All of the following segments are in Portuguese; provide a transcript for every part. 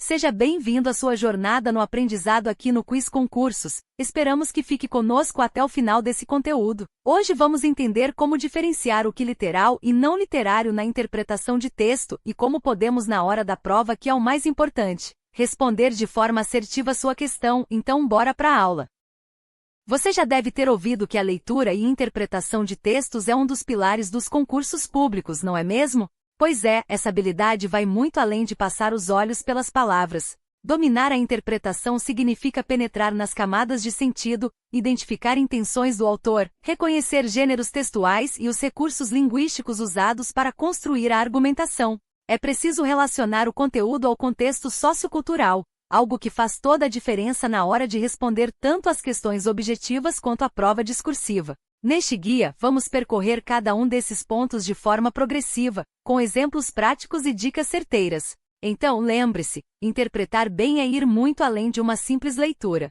Seja bem-vindo à sua jornada no aprendizado aqui no Quiz Concursos. Esperamos que fique conosco até o final desse conteúdo. Hoje vamos entender como diferenciar o que literal e não literário na interpretação de texto e como podemos na hora da prova, que é o mais importante, responder de forma assertiva sua questão. Então bora para a aula. Você já deve ter ouvido que a leitura e interpretação de textos é um dos pilares dos concursos públicos, não é mesmo? Pois é, essa habilidade vai muito além de passar os olhos pelas palavras. Dominar a interpretação significa penetrar nas camadas de sentido, identificar intenções do autor, reconhecer gêneros textuais e os recursos linguísticos usados para construir a argumentação. É preciso relacionar o conteúdo ao contexto sociocultural, algo que faz toda a diferença na hora de responder tanto às questões objetivas quanto à prova discursiva. Neste guia, vamos percorrer cada um desses pontos de forma progressiva, com exemplos práticos e dicas certeiras. Então lembre-se, interpretar bem é ir muito além de uma simples leitura.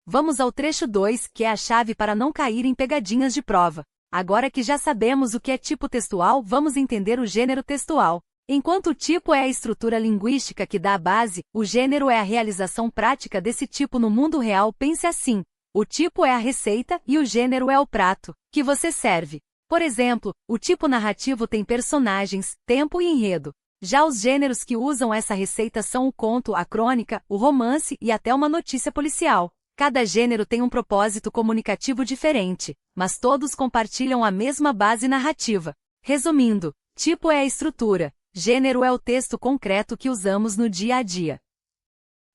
Vamos ao trecho 2, que é a chave para não cair em pegadinhas de prova. Agora que já sabemos o que é tipo textual, vamos entender o gênero textual. Enquanto o tipo é a estrutura linguística que dá a base, o gênero é a realização prática desse tipo no mundo real. Pense assim: o tipo é a receita e o gênero é o prato que você serve. Por exemplo, o tipo narrativo tem personagens, tempo e enredo. Já os gêneros que usam essa receita são o conto, a crônica, o romance e até uma notícia policial. Cada gênero tem um propósito comunicativo diferente, mas todos compartilham a mesma base narrativa. Resumindo, tipo é a estrutura, gênero é o texto concreto que usamos no dia a dia.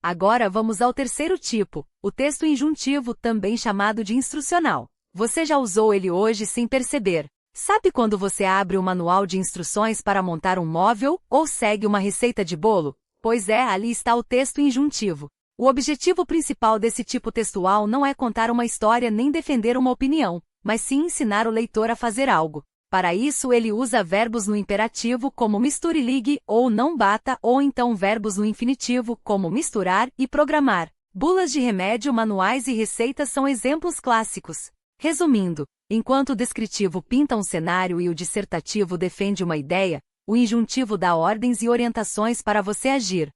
Agora vamos ao terceiro tipo, o texto injuntivo, também chamado de instrucional. Você já usou ele hoje sem perceber. Sabe quando você abre o manual de instruções para montar um móvel ou segue uma receita de bolo? Pois é, ali está o texto injuntivo. O objetivo principal desse tipo textual não é contar uma história nem defender uma opinião, mas sim ensinar o leitor a fazer algo. Para isso ele usa verbos no imperativo como misture, ligue ou não bata, ou então verbos no infinitivo como misturar e programar. Bulas de remédio, manuais e receitas são exemplos clássicos. Resumindo, enquanto o descritivo pinta um cenário e o dissertativo defende uma ideia, o injuntivo dá ordens e orientações para você agir.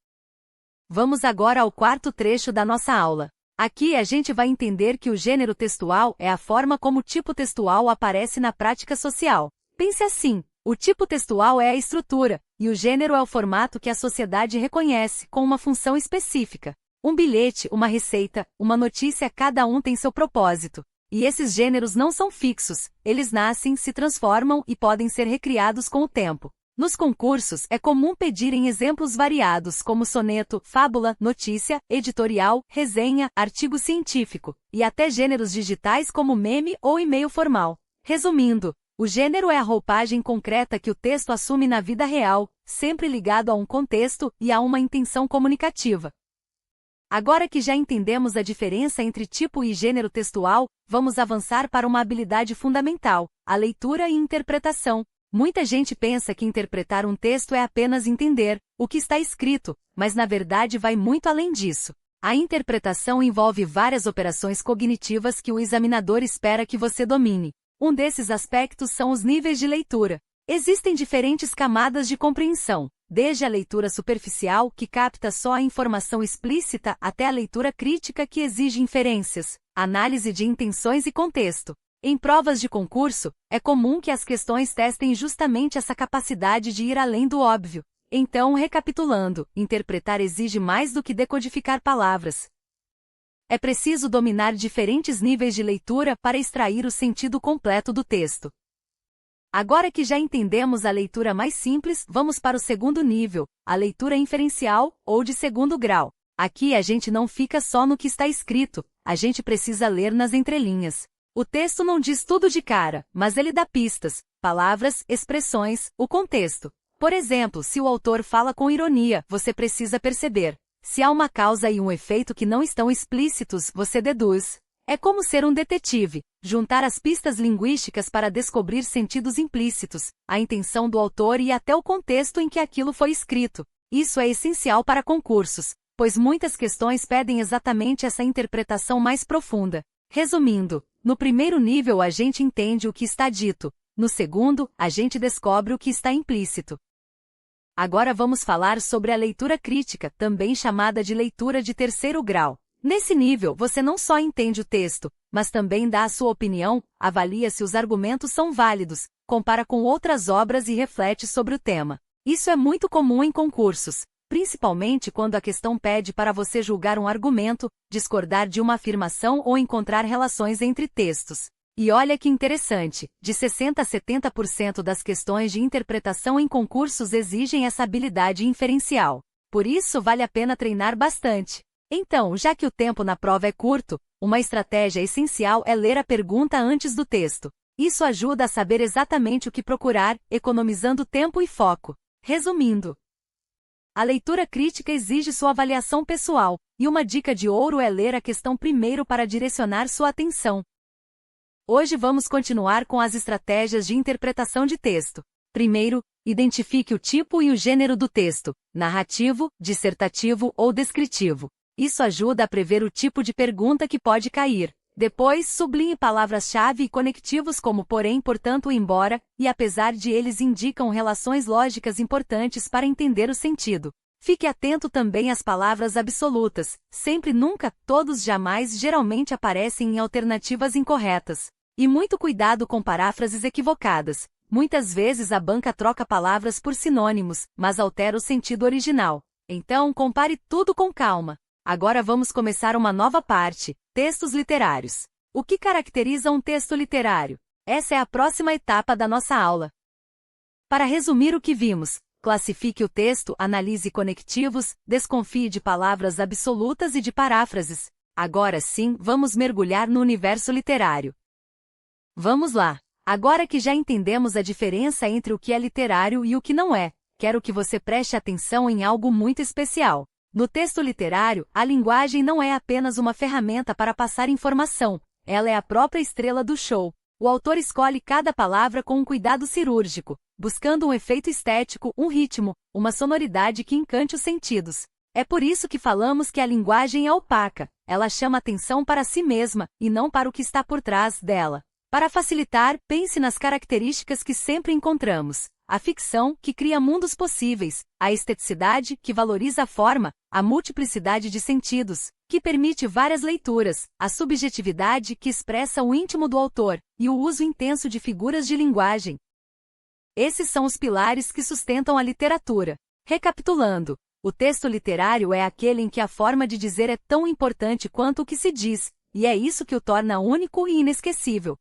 Vamos agora ao quarto trecho da nossa aula. Aqui a gente vai entender que o gênero textual é a forma como o tipo textual aparece na prática social. Pense assim: o tipo textual é a estrutura, e o gênero é o formato que a sociedade reconhece, com uma função específica. Um bilhete, uma receita, uma notícia, cada um tem seu propósito. E esses gêneros não são fixos, eles nascem, se transformam e podem ser recriados com o tempo. Nos concursos, é comum pedirem exemplos variados como soneto, fábula, notícia, editorial, resenha, artigo científico, e até gêneros digitais como meme ou e-mail formal. Resumindo, o gênero é a roupagem concreta que o texto assume na vida real, sempre ligado a um contexto e a uma intenção comunicativa. Agora que já entendemos a diferença entre tipo e gênero textual, vamos avançar para uma habilidade fundamental, a leitura e interpretação. Muita gente pensa que interpretar um texto é apenas entender o que está escrito, mas na verdade vai muito além disso. A interpretação envolve várias operações cognitivas que o examinador espera que você domine. Um desses aspectos são os níveis de leitura. Existem diferentes camadas de compreensão, desde a leitura superficial, que capta só a informação explícita, até a leitura crítica, que exige inferências, análise de intenções e contexto. Em provas de concurso, é comum que as questões testem justamente essa capacidade de ir além do óbvio. Então, recapitulando, interpretar exige mais do que decodificar palavras. É preciso dominar diferentes níveis de leitura para extrair o sentido completo do texto. Agora que já entendemos a leitura mais simples, vamos para o segundo nível, a leitura inferencial, ou de segundo grau. Aqui a gente não fica só no que está escrito, a gente precisa ler nas entrelinhas. O texto não diz tudo de cara, mas ele dá pistas, palavras, expressões, o contexto. Por exemplo, se o autor fala com ironia, você precisa perceber. Se há uma causa e um efeito que não estão explícitos, você deduz. É como ser um detetive, juntar as pistas linguísticas para descobrir sentidos implícitos, a intenção do autor e até o contexto em que aquilo foi escrito. Isso é essencial para concursos, pois muitas questões pedem exatamente essa interpretação mais profunda. Resumindo, no primeiro nível a gente entende o que está dito, no segundo, a gente descobre o que está implícito. Agora vamos falar sobre a leitura crítica, também chamada de leitura de terceiro grau. Nesse nível, você não só entende o texto, mas também dá a sua opinião, avalia se os argumentos são válidos, compara com outras obras e reflete sobre o tema. Isso é muito comum em concursos, principalmente quando a questão pede para você julgar um argumento, discordar de uma afirmação ou encontrar relações entre textos. E olha que interessante, de 60% a 70% das questões de interpretação em concursos exigem essa habilidade inferencial. Por isso vale a pena treinar bastante. Então, já que o tempo na prova é curto, uma estratégia essencial é ler a pergunta antes do texto. Isso ajuda a saber exatamente o que procurar, economizando tempo e foco. Resumindo, a leitura crítica exige sua avaliação pessoal, e uma dica de ouro é ler a questão primeiro para direcionar sua atenção. Hoje vamos continuar com as estratégias de interpretação de texto. Primeiro, identifique o tipo e o gênero do texto, narrativo, dissertativo ou descritivo. Isso ajuda a prever o tipo de pergunta que pode cair. Depois, sublinhe palavras-chave e conectivos como porém, portanto, embora, e apesar de eles indicam relações lógicas importantes para entender o sentido. Fique atento também às palavras absolutas, sempre, nunca, todos, jamais, geralmente aparecem em alternativas incorretas. E muito cuidado com paráfrases equivocadas. Muitas vezes a banca troca palavras por sinônimos, mas altera o sentido original. Então, compare tudo com calma. Agora vamos começar uma nova parte, textos literários. O que caracteriza um texto literário? Essa é a próxima etapa da nossa aula. Para resumir o que vimos, classifique o texto, analise conectivos, desconfie de palavras absolutas e de paráfrases. Agora sim, vamos mergulhar no universo literário. Vamos lá! Agora que já entendemos a diferença entre o que é literário e o que não é, quero que você preste atenção em algo muito especial. No texto literário, a linguagem não é apenas uma ferramenta para passar informação, ela é a própria estrela do show. O autor escolhe cada palavra com um cuidado cirúrgico, buscando um efeito estético, um ritmo, uma sonoridade que encante os sentidos. É por isso que falamos que a linguagem é opaca, ela chama atenção para si mesma, e não para o que está por trás dela. Para facilitar, pense nas características que sempre encontramos. A ficção, que cria mundos possíveis, a esteticidade, que valoriza a forma, a multiplicidade de sentidos, que permite várias leituras, a subjetividade, que expressa o íntimo do autor, e o uso intenso de figuras de linguagem. Esses são os pilares que sustentam a literatura. Recapitulando, o texto literário é aquele em que a forma de dizer é tão importante quanto o que se diz, e é isso que o torna único e inesquecível.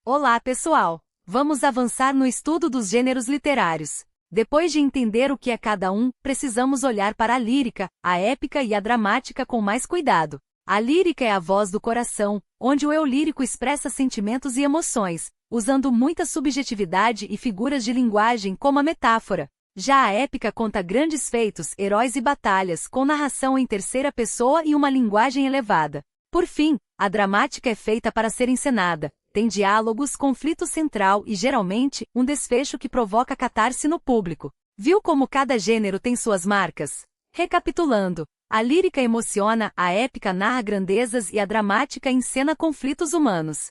Olá, pessoal! Vamos avançar no estudo dos gêneros literários. Depois de entender o que é cada um, precisamos olhar para a lírica, a épica e a dramática com mais cuidado. A lírica é a voz do coração, onde o eu lírico expressa sentimentos e emoções, usando muita subjetividade e figuras de linguagem como a metáfora. Já a épica conta grandes feitos, heróis e batalhas, com narração em terceira pessoa e uma linguagem elevada. Por fim, a dramática é feita para ser encenada. Tem diálogos, conflito central e, geralmente, um desfecho que provoca catarse no público. Viu como cada gênero tem suas marcas? Recapitulando, a lírica emociona, a épica narra grandezas e a dramática encena conflitos humanos.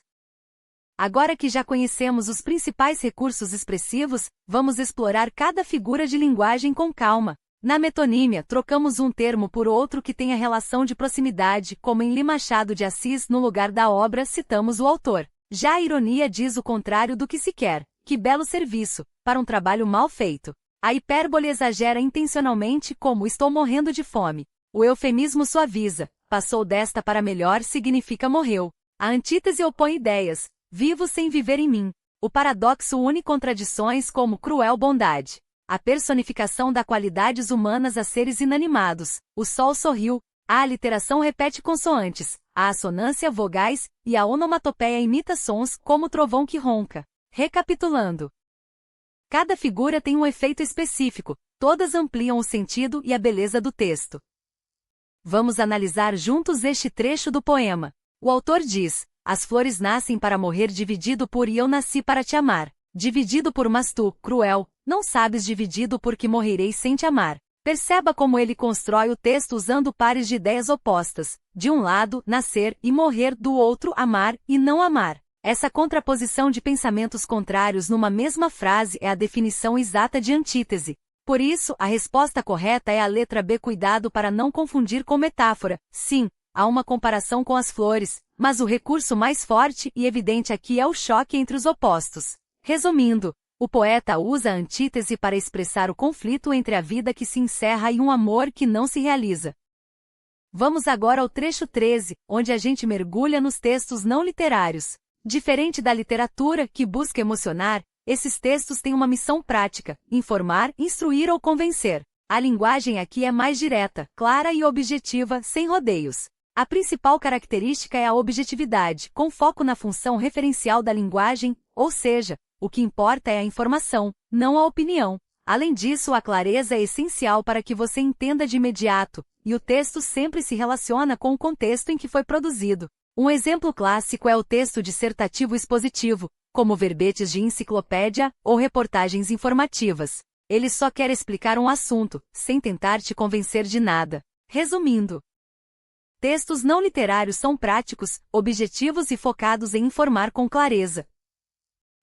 Agora que já conhecemos os principais recursos expressivos, vamos explorar cada figura de linguagem com calma. Na metonímia, trocamos um termo por outro que tenha relação de proximidade, como em Li Machado de Assis, no lugar da obra, citamos o autor. Já a ironia diz o contrário do que se quer. Que belo serviço, para um trabalho mal feito. A hipérbole exagera intencionalmente, como estou morrendo de fome. O eufemismo suaviza. Passou desta para melhor significa morreu. A antítese opõe ideias. Vivo sem viver em mim. O paradoxo une contradições como cruel bondade. A personificação dá qualidades humanas a seres inanimados. O sol sorriu. A aliteração repete consoantes. A assonância vogais, e a onomatopeia imita sons, como o trovão que ronca. Recapitulando. Cada figura tem um efeito específico, todas ampliam o sentido e a beleza do texto. Vamos analisar juntos este trecho do poema. O autor diz: as flores nascem para morrer dividido por e eu nasci para te amar. Dividido por mas tu, cruel, não sabes dividido porque morrerei sem te amar. Perceba como ele constrói o texto usando pares de ideias opostas. De um lado, nascer e morrer, do outro, amar e não amar. Essa contraposição de pensamentos contrários numa mesma frase é a definição exata de antítese. Por isso, a resposta correta é a letra B. Cuidado para não confundir com metáfora. Sim, há uma comparação com as flores, mas o recurso mais forte e evidente aqui é o choque entre os opostos. Resumindo, o poeta usa a antítese para expressar o conflito entre a vida que se encerra e um amor que não se realiza. Vamos agora ao trecho 13, onde a gente mergulha nos textos não literários. Diferente da literatura, que busca emocionar, esses textos têm uma missão prática: informar, instruir ou convencer. A linguagem aqui é mais direta, clara e objetiva, sem rodeios. A principal característica é a objetividade, com foco na função referencial da linguagem, ou seja, o que importa é a informação, não a opinião. Além disso, a clareza é essencial para que você entenda de imediato, e o texto sempre se relaciona com o contexto em que foi produzido. Um exemplo clássico é o texto dissertativo expositivo, como verbetes de enciclopédia ou reportagens informativas. Ele só quer explicar um assunto, sem tentar te convencer de nada. Resumindo, textos não literários são práticos, objetivos e focados em informar com clareza.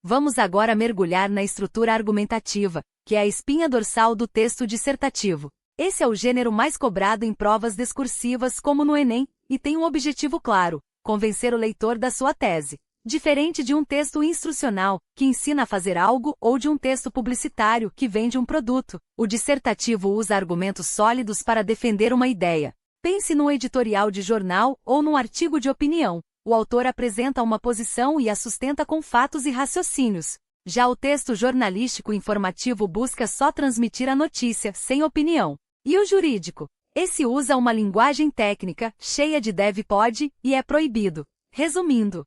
Vamos agora mergulhar na estrutura argumentativa, que é a espinha dorsal do texto dissertativo. Esse é o gênero mais cobrado em provas discursivas como no Enem, e tem um objetivo claro: convencer o leitor da sua tese. Diferente de um texto instrucional, que ensina a fazer algo, ou de um texto publicitário, que vende um produto, o dissertativo usa argumentos sólidos para defender uma ideia. Pense num editorial de jornal ou num artigo de opinião. O autor apresenta uma posição e a sustenta com fatos e raciocínios. Já o texto jornalístico informativo busca só transmitir a notícia, sem opinião. E o jurídico? Esse usa uma linguagem técnica, cheia de deve, pode, e é proibido. Resumindo,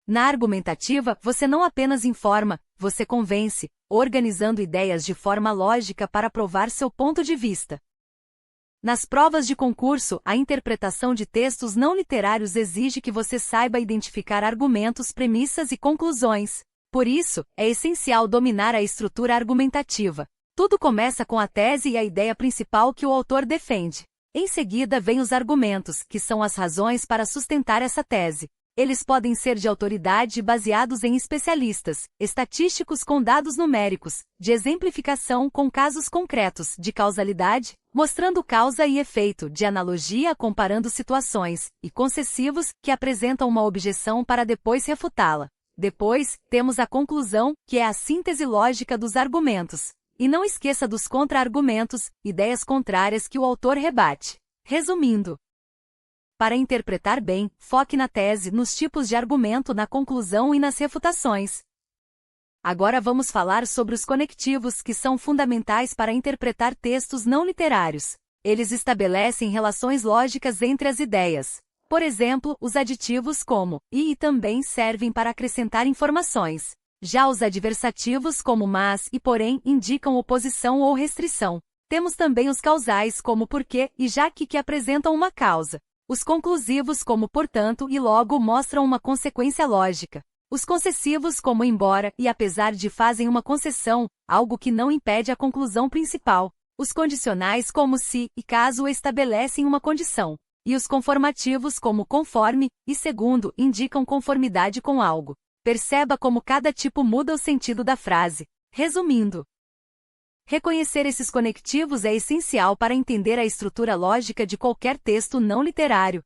na argumentativa, você não apenas informa, você convence, organizando ideias de forma lógica para provar seu ponto de vista. Nas provas de concurso, a interpretação de textos não literários exige que você saiba identificar argumentos, premissas e conclusões. Por isso, é essencial dominar a estrutura argumentativa. Tudo começa com a tese e a ideia principal que o autor defende. Em seguida vêm os argumentos, que são as razões para sustentar essa tese. Eles podem ser de autoridade baseados em especialistas, estatísticos com dados numéricos, de exemplificação com casos concretos, de causalidade, mostrando causa e efeito, de analogia comparando situações, e concessivos, que apresentam uma objeção para depois refutá-la. Depois, temos a conclusão, que é a síntese lógica dos argumentos. E não esqueça dos contra-argumentos, ideias contrárias que o autor rebate. Resumindo, para interpretar bem, foque na tese, nos tipos de argumento, na conclusão e nas refutações. Agora vamos falar sobre os conectivos, que são fundamentais para interpretar textos não literários. Eles estabelecem relações lógicas entre as ideias. Por exemplo, os aditivos como e também servem para acrescentar informações. Já os adversativos como mas e porém indicam oposição ou restrição. Temos também os causais como porque e já que apresentam uma causa. Os conclusivos como portanto e logo mostram uma consequência lógica. Os concessivos como embora e apesar de fazem uma concessão, algo que não impede a conclusão principal. Os condicionais como se e caso estabelecem uma condição. E os conformativos como conforme e segundo indicam conformidade com algo. Perceba como cada tipo muda o sentido da frase. Resumindo, reconhecer esses conectivos é essencial para entender a estrutura lógica de qualquer texto não literário.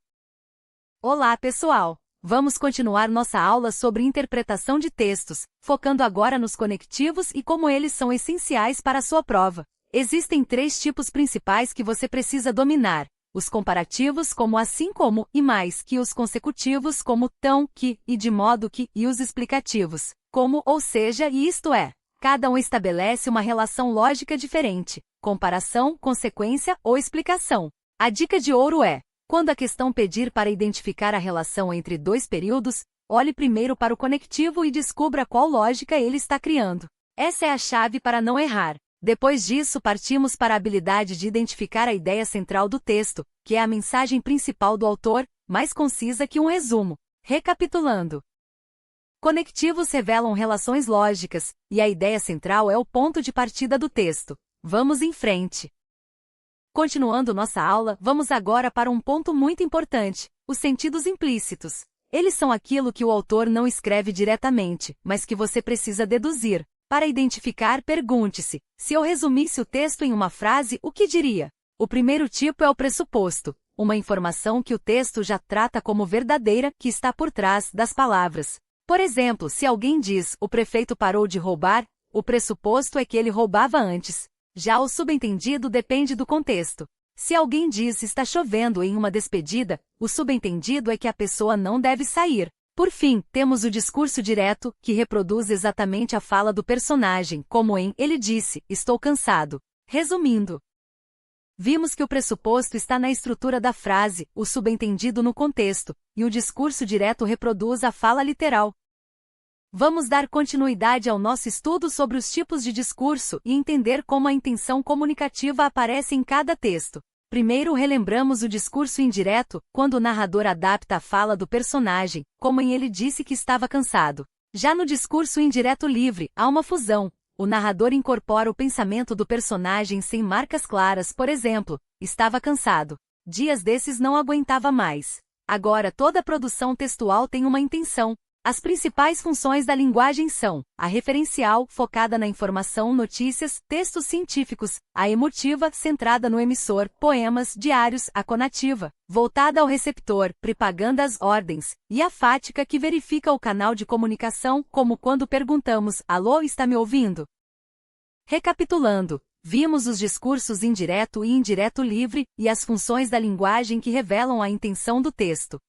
Olá, pessoal! Vamos continuar nossa aula sobre interpretação de textos, focando agora nos conectivos e como eles são essenciais para a sua prova. Existem 3 tipos principais que você precisa dominar: os comparativos como assim como e mais que, os consecutivos como tão que e de modo que, e os explicativos como ou seja e isto é. Cada um estabelece uma relação lógica diferente: comparação, consequência ou explicação. A dica de ouro é: quando a questão pedir para identificar a relação entre 2 períodos, olhe primeiro para o conectivo e descubra qual lógica ele está criando. Essa é a chave para não errar. Depois disso, partimos para a habilidade de identificar a ideia central do texto, que é a mensagem principal do autor, mais concisa que um resumo. Recapitulando, conectivos revelam relações lógicas, e a ideia central é o ponto de partida do texto. Vamos em frente. Continuando nossa aula, vamos agora para um ponto muito importante: os sentidos implícitos. Eles são aquilo que o autor não escreve diretamente, mas que você precisa deduzir. Para identificar, pergunte-se: se eu resumisse o texto em uma frase, o que diria? O primeiro tipo é o pressuposto, uma informação que o texto já trata como verdadeira, que está por trás das palavras. Por exemplo, se alguém diz: o prefeito parou de roubar, o pressuposto é que ele roubava antes. Já o subentendido depende do contexto. Se alguém diz: está chovendo em uma despedida, o subentendido é que a pessoa não deve sair. Por fim, temos o discurso direto, que reproduz exatamente a fala do personagem, como em: ele disse, estou cansado. Resumindo, vimos que o pressuposto está na estrutura da frase, o subentendido no contexto, e o discurso direto reproduz a fala literal. Vamos dar continuidade ao nosso estudo sobre os tipos de discurso e entender como a intenção comunicativa aparece em cada texto. Primeiro, relembramos o discurso indireto, quando o narrador adapta a fala do personagem, como em: ele disse que estava cansado. Já no discurso indireto livre, há uma fusão. O narrador incorpora o pensamento do personagem sem marcas claras, por exemplo: estava cansado. Dias desses não aguentava mais. Agora toda a produção textual tem uma intenção. As principais funções da linguagem são: a referencial, focada na informação, notícias, textos científicos; a emotiva, centrada no emissor, poemas, diários; a conativa, voltada ao receptor, propagandas, ordens; e a fática, que verifica o canal de comunicação, como quando perguntamos: alô, está me ouvindo? Recapitulando, vimos os discursos indireto e indireto livre, e as funções da linguagem que revelam a intenção do texto.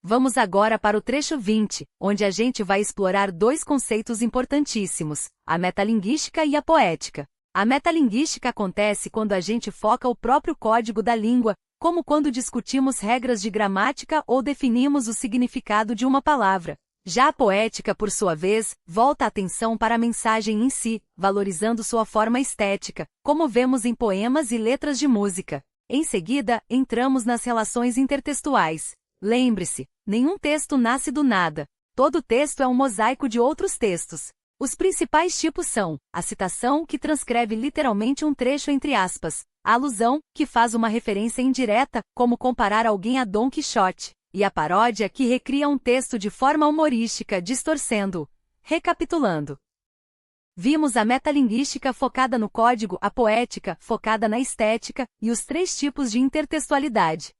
Vamos agora para o trecho 20, onde a gente vai explorar dois conceitos importantíssimos: a metalinguística e a poética. A metalinguística acontece quando a gente foca o próprio código da língua, como quando discutimos regras de gramática ou definimos o significado de uma palavra. Já a poética, por sua vez, volta a atenção para a mensagem em si, valorizando sua forma estética, como vemos em poemas e letras de música. Em seguida, entramos nas relações intertextuais. Lembre-se, nenhum texto nasce do nada. Todo texto é um mosaico de outros textos. Os principais tipos são: a citação, que transcreve literalmente um trecho entre aspas; a alusão, que faz uma referência indireta, como comparar alguém a Dom Quixote; e a paródia, que recria um texto de forma humorística, distorcendo-o. Recapitulando, vimos a metalinguística focada no código, a poética focada na estética, e os três tipos de intertextualidade.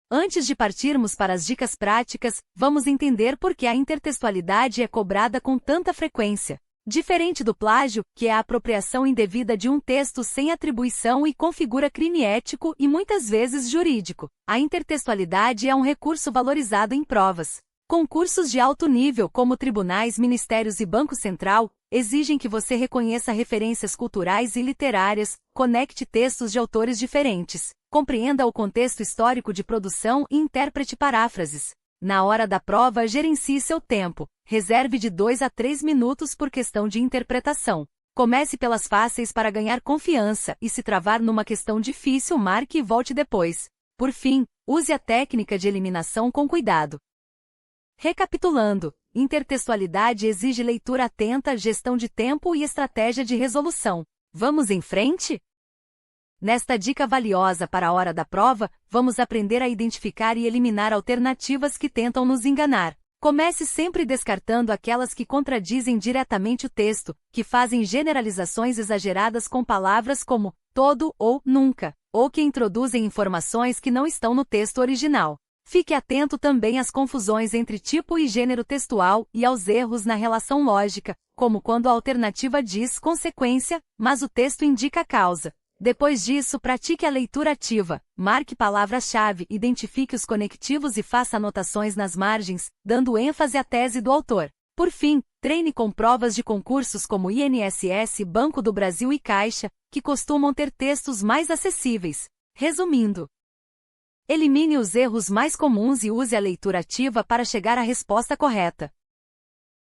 Antes de partirmos para as dicas práticas, vamos entender por que a intertextualidade é cobrada com tanta frequência. Diferente do plágio, que é a apropriação indevida de um texto sem atribuição e configura crime ético e muitas vezes jurídico, a intertextualidade é um recurso valorizado em provas. Concursos de alto nível, como tribunais, ministérios e Banco Central, exigem que você reconheça referências culturais e literárias, conecte textos de autores diferentes, compreenda o contexto histórico de produção e interprete paráfrases. Na hora da prova, gerencie seu tempo. Reserve de 2 a 3 minutos por questão de interpretação. Comece pelas fáceis para ganhar confiança e, se travar numa questão difícil, marque e volte depois. Por fim, use a técnica de eliminação com cuidado. Recapitulando, intertextualidade exige leitura atenta, gestão de tempo e estratégia de resolução. Vamos em frente? Nesta dica valiosa para a hora da prova, vamos aprender a identificar e eliminar alternativas que tentam nos enganar. Comece sempre descartando aquelas que contradizem diretamente o texto, que fazem generalizações exageradas com palavras como todo ou nunca, ou que introduzem informações que não estão no texto original. Fique atento também às confusões entre tipo e gênero textual e aos erros na relação lógica, como quando a alternativa diz consequência, mas o texto indica causa. Depois disso, pratique a leitura ativa, marque palavras-chave, identifique os conectivos e faça anotações nas margens, dando ênfase à tese do autor. Por fim, treine com provas de concursos como INSS, Banco do Brasil e Caixa, que costumam ter textos mais acessíveis. Resumindo, elimine os erros mais comuns e use a leitura ativa para chegar à resposta correta.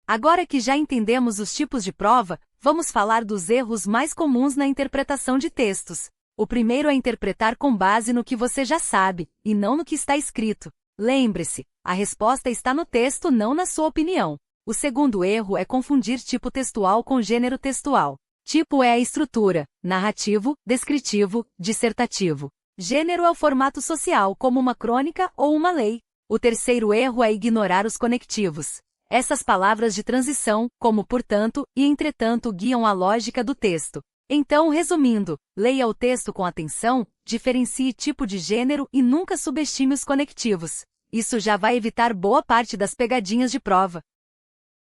Agora que já entendemos os tipos de prova, vamos falar dos erros mais comuns na interpretação de textos. O primeiro é interpretar com base no que você já sabe, e não no que está escrito. Lembre-se, a resposta está no texto, não na sua opinião. O segundo erro é confundir tipo textual com gênero textual. Tipo é a estrutura, narrativo, descritivo, dissertativo. Gênero é o formato social, como uma crônica ou uma lei. O terceiro erro é ignorar os conectivos. Essas palavras de transição, como portanto e entretanto, guiam a lógica do texto. Então, resumindo, leia o texto com atenção, diferencie tipo de gênero e nunca subestime os conectivos. Isso já vai evitar boa parte das pegadinhas de prova.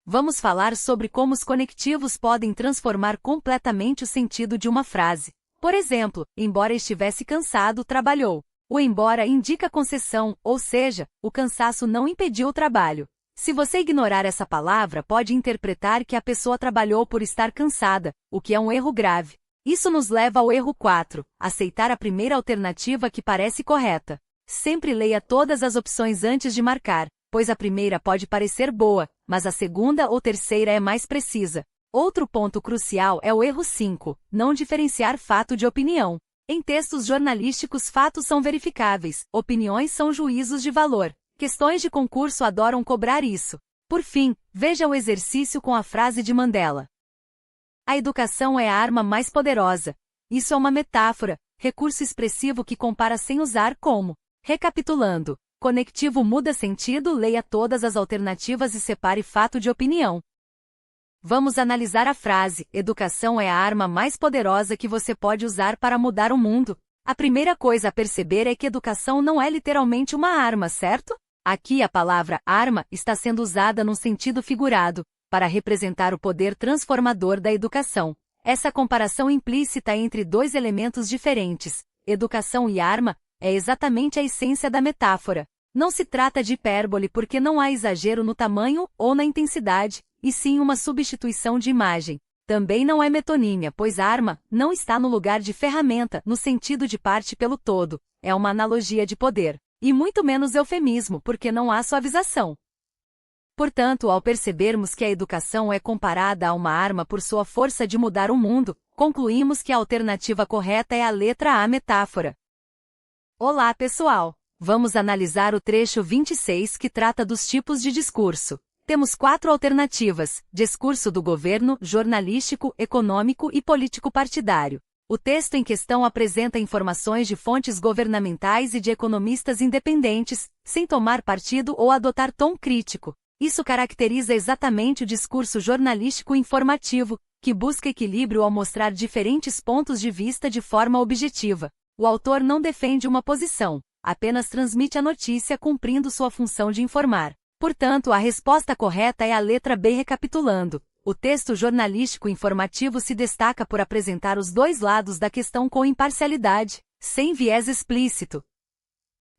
Vamos falar sobre como os conectivos podem transformar completamente o sentido de uma frase. Por exemplo, embora estivesse cansado, trabalhou. O embora indica concessão, ou seja, o cansaço não impediu o trabalho. Se você ignorar essa palavra, pode interpretar que a pessoa trabalhou por estar cansada, o que é um erro grave. Isso nos leva ao erro 4, aceitar a primeira alternativa que parece correta. Sempre leia todas as opções antes de marcar, pois a primeira pode parecer boa, mas a segunda ou terceira é mais precisa. Outro ponto crucial é o erro 5, não diferenciar fato de opinião. Em textos jornalísticos, fatos são verificáveis, opiniões são juízos de valor. Questões de concurso adoram cobrar isso. Por fim, veja o exercício com a frase de Mandela. A educação é a arma mais poderosa. Isso é uma metáfora, recurso expressivo que compara sem usar como. Recapitulando, conectivo muda sentido, leia todas as alternativas e separe fato de opinião. Vamos analisar a frase, educação é a arma mais poderosa que você pode usar para mudar o mundo. A primeira coisa a perceber é que educação não é literalmente uma arma, certo? Aqui a palavra arma está sendo usada num sentido figurado, para representar o poder transformador da educação. Essa comparação implícita entre dois elementos diferentes, educação e arma, é exatamente a essência da metáfora. Não se trata de hipérbole porque não há exagero no tamanho ou na intensidade, e sim uma substituição de imagem. Também não é metonímia, pois arma não está no lugar de ferramenta, no sentido de parte pelo todo, é uma analogia de poder. E muito menos eufemismo, porque não há suavização. Portanto, ao percebermos que a educação é comparada a uma arma por sua força de mudar o mundo, concluímos que a alternativa correta é a letra A, metáfora. Olá, pessoal! Vamos analisar o trecho 26 que trata dos tipos de discurso. Temos 4 alternativas: discurso do governo, jornalístico, econômico e político partidário. O texto em questão apresenta informações de fontes governamentais e de economistas independentes, sem tomar partido ou adotar tom crítico. Isso caracteriza exatamente o discurso jornalístico informativo, que busca equilíbrio ao mostrar diferentes pontos de vista de forma objetiva. O autor não defende uma posição, apenas transmite a notícia cumprindo sua função de informar. Portanto, a resposta correta é a letra B. Recapitulando, o texto jornalístico informativo se destaca por apresentar os dois lados da questão com imparcialidade, sem viés explícito.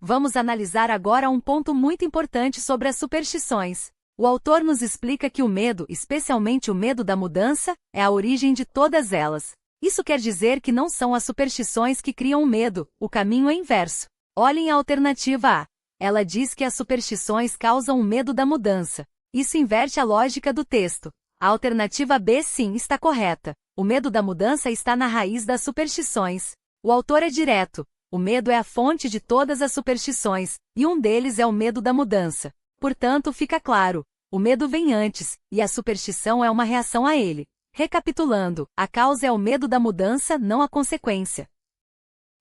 Vamos analisar agora um ponto muito importante sobre as superstições. O autor nos explica que o medo, especialmente o medo da mudança, é a origem de todas elas. Isso quer dizer que não são as superstições que criam o medo, o caminho é inverso. Olhem a alternativa A. Ela diz que as superstições causam o medo da mudança. Isso inverte a lógica do texto. A alternativa B sim está correta. O medo da mudança está na raiz das superstições. O autor é direto. O medo é a fonte de todas as superstições, e um deles é o medo da mudança. Portanto, fica claro, o medo vem antes, e a superstição é uma reação a ele. Recapitulando, a causa é o medo da mudança, não a consequência.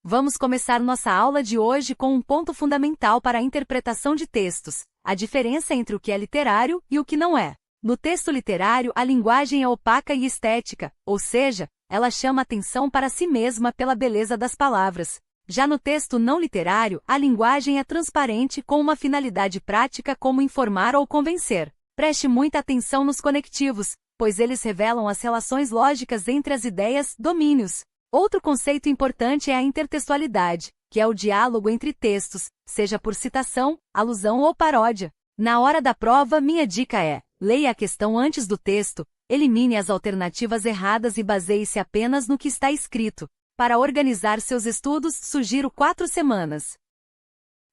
Vamos começar nossa aula de hoje com um ponto fundamental para a interpretação de textos: a diferença entre o que é literário e o que não é. No texto literário, a linguagem é opaca e estética, ou seja, ela chama atenção para si mesma pela beleza das palavras. Já no texto não literário, a linguagem é transparente com uma finalidade prática como informar ou convencer. Preste muita atenção nos conectivos, pois eles revelam as relações lógicas entre as ideias, domínios. Outro conceito importante é a intertextualidade, que é o diálogo entre textos, seja por citação, alusão ou paródia. Na hora da prova, minha dica é: leia a questão antes do texto, elimine as alternativas erradas e baseie-se apenas no que está escrito. Para organizar seus estudos, sugiro 4 semanas.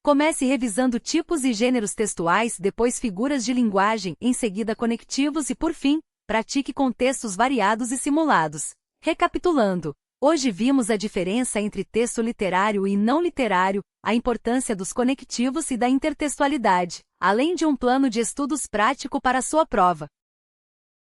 Comece revisando tipos e gêneros textuais, depois figuras de linguagem, em seguida conectivos e, por fim, pratique com textos variados e simulados. Recapitulando, hoje vimos a diferença entre texto literário e não literário, a importância dos conectivos e da intertextualidade, além de um plano de estudos prático para sua prova.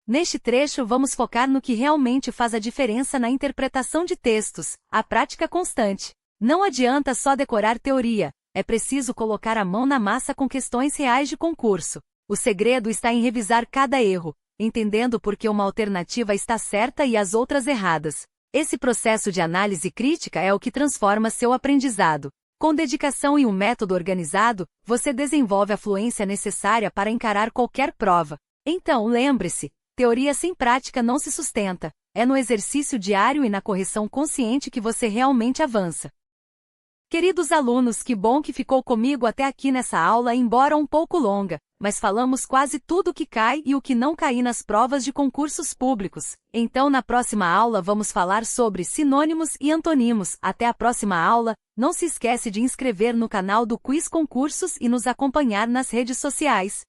Neste trecho vamos focar no que realmente faz a diferença na interpretação de textos, a prática constante. Não adianta só decorar teoria, é preciso colocar a mão na massa com questões reais de concurso. O segredo está em revisar cada erro, entendendo por que uma alternativa está certa e as outras erradas. Esse processo de análise crítica é o que transforma seu aprendizado. Com dedicação e um método organizado, você desenvolve a fluência necessária para encarar qualquer prova. Então, lembre-se, teoria sem prática não se sustenta. É no exercício diário e na correção consciente que você realmente avança. Queridos alunos, que bom que ficou comigo até aqui nessa aula, embora um pouco longa, mas falamos quase tudo o que cai e o que não cai nas provas de concursos públicos. Então, na próxima aula vamos falar sobre sinônimos e antonimos. Até a próxima aula. Não se esquece de inscrever no canal do Quiz Concursos e nos acompanhar nas redes sociais.